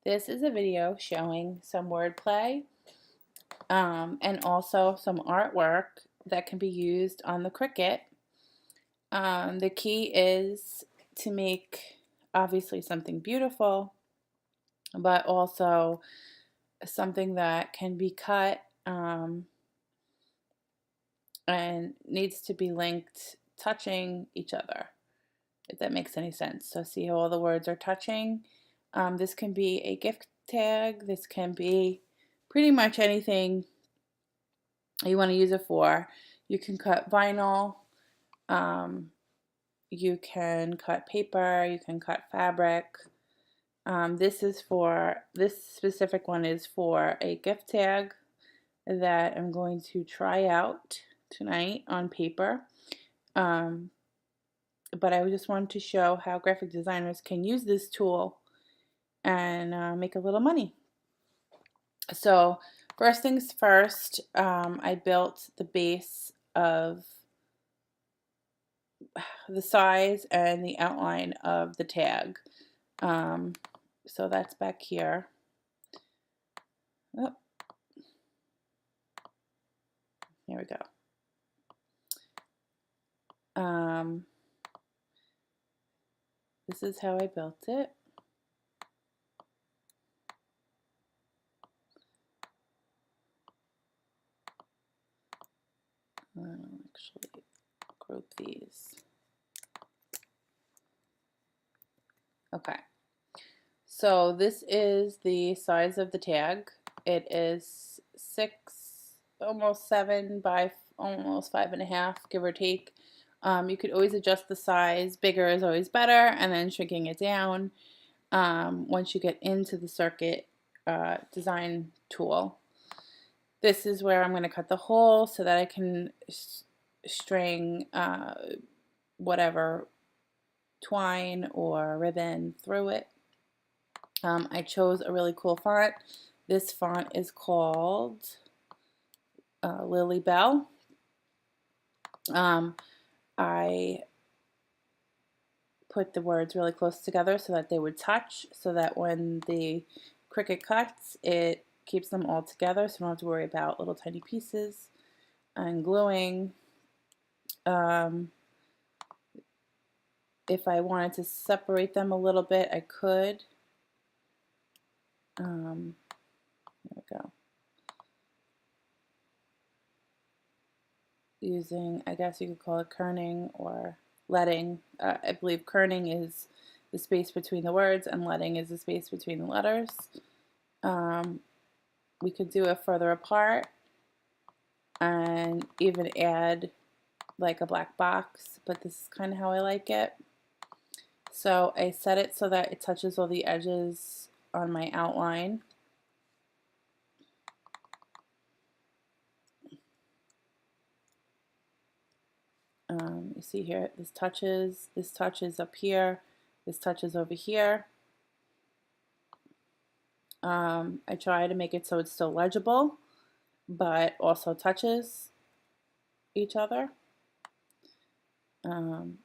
This is a video showing some wordplay and also some artwork that can be used on the Cricut. The key is to make obviously something beautiful, but also something that can be cut and needs to be linked touching each other, if that makes any sense. So see how all the words are touching? This can be a gift tag. This can be pretty much anything you want to use it for. You can cut vinyl. You can cut paper. You can cut fabric. This specific one is for a gift tag that I'm going to try out tonight on paper. But I just wanted to show how graphic designers can use this tool and make a little money. So first things first, I built the base of the size and the outline of the tag. So that's back here. Oh, here we go. This is how I built it. Actually group these. Okay. So this is the size of the tag. It is 6, almost 7 by almost 5.5, give or take. You could always adjust the size. Bigger is always better, and then shrinking it down once you get into the Cricut design tool. This is where I'm going to cut the hole so that I can string whatever twine or ribbon through it. I chose a really cool font. This font is called Lily Bell. I put the words really close together so that they would touch, so that when the Cricut cuts, it keeps them all together, so I don't have to worry about little tiny pieces and gluing. If I wanted to separate them a little bit, I could. There we go. Using, I guess you could call it kerning or leading. I believe kerning is the space between the words and leading is the space between the letters. We could do it further apart and even add like a black box, but this is kind of how I like it. So I set it so that it touches all the edges on my outline. You see here, this touches up here, this touches over here. I try to make it so it's still legible, but also touches each other. And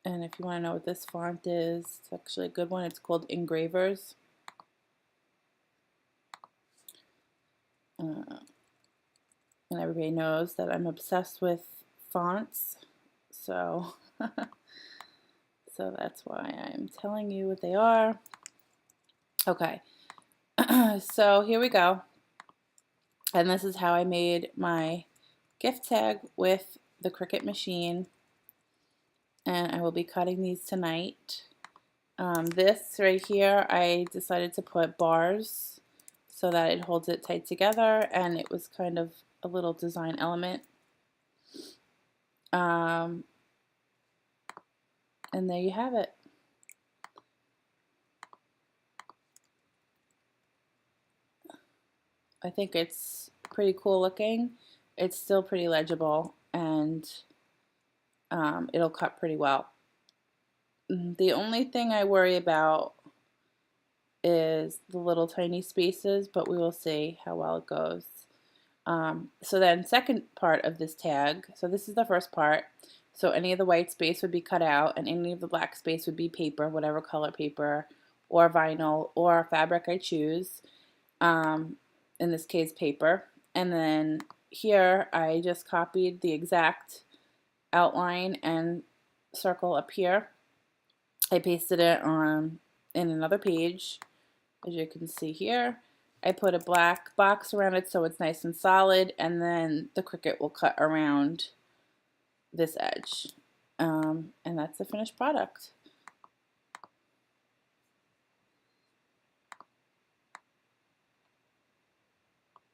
if you want to know what this font is, it's actually a good one. It's called Engravers. And everybody knows that I'm obsessed with fonts, so so that's why I'm telling you what they are. Okay, so here we go, and this is how I made my gift tag with the Cricut machine, and I will be cutting these tonight. This right here, I decided to put bars so that it holds it tight together, and it was kind of a little design element. And there you have it. I think it's pretty cool looking. It's still pretty legible, and it'll cut pretty well. The only thing I worry about is the little tiny spaces, but we will see how well it goes. So then second part of this tag, so this is the first part, so any of the white space would be cut out and any of the black space would be paper, whatever color paper or vinyl or fabric I choose, in this case paper. And then here I just copied the exact outline and circle up here. I pasted it on in another page, as you can see here. I put a black box around it so it's nice and solid, and then the Cricut will cut around this edge. And that's the finished product.